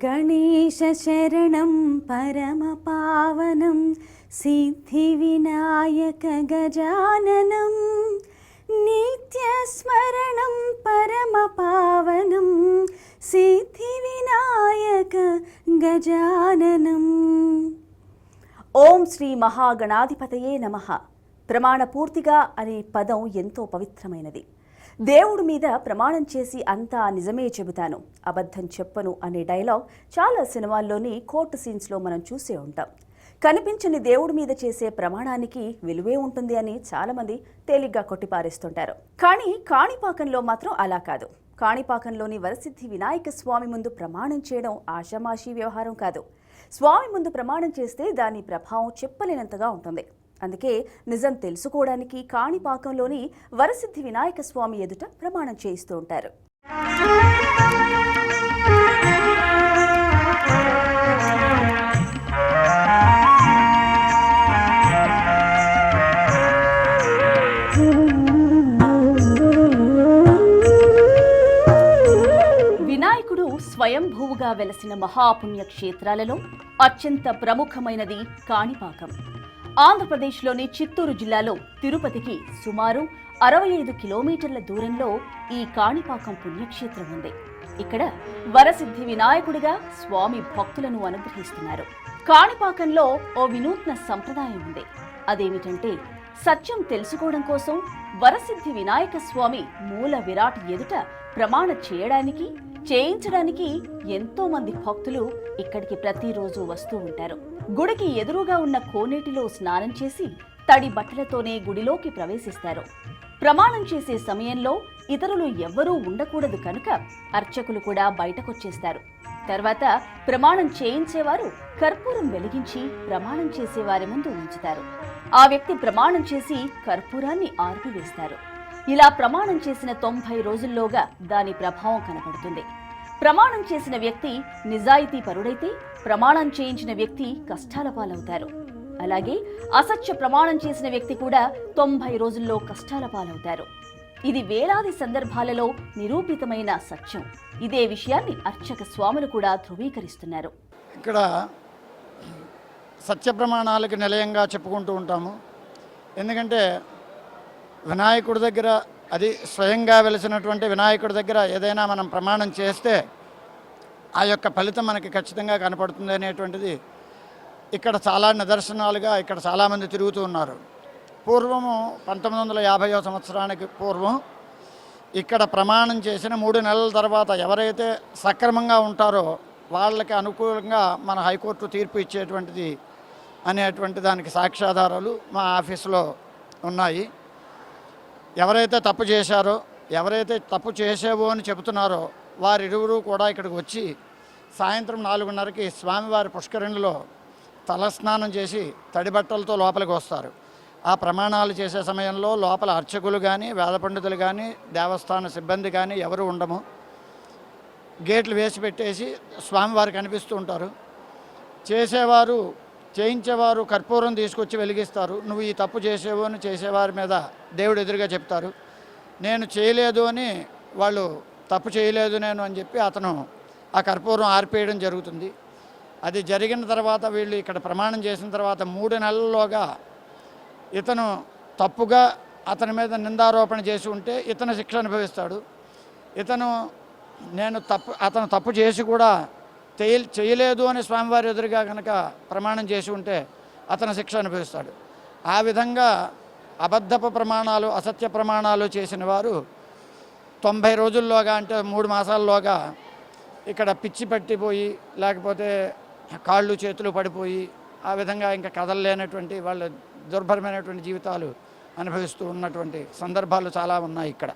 गणेशशरणं परमपावनं सिद्धिविनायक गजाननं नित्यस्मरणं परमपावनं सिद्धिविनायक गजाननं। ఓం శ్రీ మహాగణాధిపతయే నమః। ప్రమాణపూర్తిగా అనే పదం ఎంతో పవిత్రమైనది। దేవుడి మీద ప్రమాణం చేసి అంతా నిజమే చెబుతాను, అబద్ధం చెప్పను అనే డైలాగ్ చాలా సినిమాల్లోని కోర్టు సీన్స్లో మనం చూసే ఉంటాం। కనిపించని దేవుడి మీద చేసే ప్రమాణానికి విలువే ఉంటుంది అని చాలామంది తేలిగ్గా కొట్టిపారేస్తుంటారు। కానీ కాణిపాకంలో మాత్రం అలా కాదు। కాణిపాకంలోని వరసిద్ధి వినాయక స్వామి ముందు ప్రమాణం చేయడం ఆషామాషీ వ్యవహారం కాదు। స్వామి ముందు ప్రమాణం చేస్తే దాని ప్రభావం చెప్పలేనంతగా ఉంటుంది। అందుకే నిజం తెలుసుకోవడానికి కాణిపాకంలోని వరసిద్ధి వినాయక స్వామి ఎదుట ప్రమాణం చేయిస్తూ ఉంటారు। వినాయకుడు స్వయంభూవుగా వెలసిన మహాపుణ్యక్షేత్రాలలో అత్యంత ప్రముఖమైనది కాణిపాకం। ఆంధ్రప్రదేశ్లోని చిత్తూరు జిల్లాలో తిరుపతికి సుమారు 65 కిలోమీటర్ల దూరంలో ఈ కాణిపాకం పుణ్యక్షేత్రం ఉంది। ఇక్కడ వరసిద్ధి వినాయకుడిగా స్వామి భక్తులను అనుగ్రహిస్తున్నారు। కాణిపాకంలో ఓ వినూత్న సంప్రదాయం ఉంది। అదేమిటంటే సత్యం తెలుసుకోవడం కోసం వరసిద్ధి వినాయక స్వామి మూల విరాట్ ఎదుట ప్రమాణ చేయడానికి చేయించడానికి ఎంతో మంది భక్తులు ఇక్కడికి ప్రతిరోజు వస్తూ ఉంటారు। గుడికి ఎదురుగా ఉన్న కోనేటిలో స్నానం చేసి తడి బట్టలతోనే గుడిలోకి ప్రవేశిస్తారు। ప్రమాణం చేసే సమయంలో ఇతరులు ఎవ్వరూ ఉండకూడదు కనుక అర్చకులు కూడా బయటకొచ్చేస్తారు। తర్వాత ప్రమాణం చేయించేవారు కర్పూరం వెలిగించి ప్రమాణం చేసేవారి ముందు ఉంచుతారు। ఆ వ్యక్తి ప్రమాణం చేసి కర్పూరాన్ని ఆర్పివేస్తారు। ఇలా ప్రమాణం చేసిన 90 రోజుల్లోగా దాని ప్రభావం కనపడుతుంది। ప్రమాణం చేసిన వ్యక్తి నిజాయితీ పరుడైతే ప్రమాణం చేయించిన వ్యక్తి కష్టాల పాలవుతారు। అలాగే అసత్య ప్రమాణం చేసిన వ్యక్తి కూడా 90 రోజుల్లో కష్టాల పాలవుతారు। ఇది వేలాది సందర్భాలలో నిరూపితమైన సత్యం। ఇదే విషయాన్ని అర్చక స్వాములు కూడా ధృవీకరిస్తున్నారు। ఇక్కడ సత్య ప్రమాణాలకు నిలయంగా చెప్పుకుంటూ ఉంటాము। ఎందుకంటే వినాయకుడి దగ్గర, అది స్వయంగా వెలిసినటువంటి వినాయకుడి దగ్గర ఏదైనా మనం ప్రమాణం చేస్తే ఆ యొక్క ఫలితం మనకి ఖచ్చితంగా కనపడుతుంది అనేటువంటిది ఇక్కడ చాలా నిదర్శనాలుగా ఇక్కడ చాలామంది తిరుగుతూ ఉన్నారు। పూర్వము 1950వ సంవత్సరానికి పూర్వం ఇక్కడ ప్రమాణం చేసిన 3 నెలల తర్వాత ఎవరైతే సక్రమంగా ఉంటారో వాళ్ళకి అనుకూలంగా మన హైకోర్టు తీర్పు ఇచ్చేటువంటిది అనేటువంటి దానికి సాక్ష్యాధారాలు మా ఆఫీసులో ఉన్నాయి। ఎవరైతే తప్పు చేశారో, ఎవరైతే తప్పు చేసేవో అని చెబుతున్నారో వారిరువురు కూడా ఇక్కడికి వచ్చి సాయంత్రం 4:30కి స్వామివారి పుష్కరిణిలో తలస్నానం చేసి తడి బట్టలతో లోపలికి వస్తారు। ఆ ప్రమాణాలు చేసే సమయంలో లోపల అర్చకులు కానీ, వేద పండితులు కానీ, దేవస్థాన సిబ్బంది కానీ ఎవరు ఉండము। గేట్లు వేసి పెట్టేసి స్వామివారు కనిపిస్తూ ఉంటారు। చేయించేవారు కర్పూరం తీసుకొచ్చి వెలిగిస్తారు। నువ్వు ఈ తప్పు చేసేవు అని చేసేవారి మీద దేవుడు ఎదురుగా చెప్తారు। నేను చేయలేదు అని వాళ్ళు తప్పు చేయలేదు నేను అని చెప్పి అతను ఆ కర్పూరం ఆర్పేయడం జరుగుతుంది। అది జరిగిన తర్వాత వీళ్ళు ఇక్కడ ప్రమాణం చేసిన తర్వాత 3 నెలల్లోగా ఇతను తప్పుగా అతని మీద నిందారోపణ చేసి ఉంటే ఇతను శిక్ష అనుభవిస్తాడు। అతను తప్పు చేసి కూడా చేయలేదు అని స్వామివారి ఎదురుగా కనుక ప్రమాణం చేసి ఉంటే అతను శిక్ష అనుభవిస్తాడు। ఆ విధంగా అబద్ధపు ప్రమాణాలు, అసత్య ప్రమాణాలు చేసిన వారు 90 రోజుల్లోగా, అంటే 3 మాసాల్లోగా ఇక్కడ పిచ్చి పట్టిపోయి, లేకపోతే కాళ్ళు చేతులు పడిపోయి ఆ విధంగా ఇంకా కదలలేనటువంటి వాళ్ళ దుర్భరమైనటువంటి జీవితాలు అనుభవిస్తూ ఉన్నటువంటి సందర్భాలు చాలా ఉన్నాయి ఇక్కడ।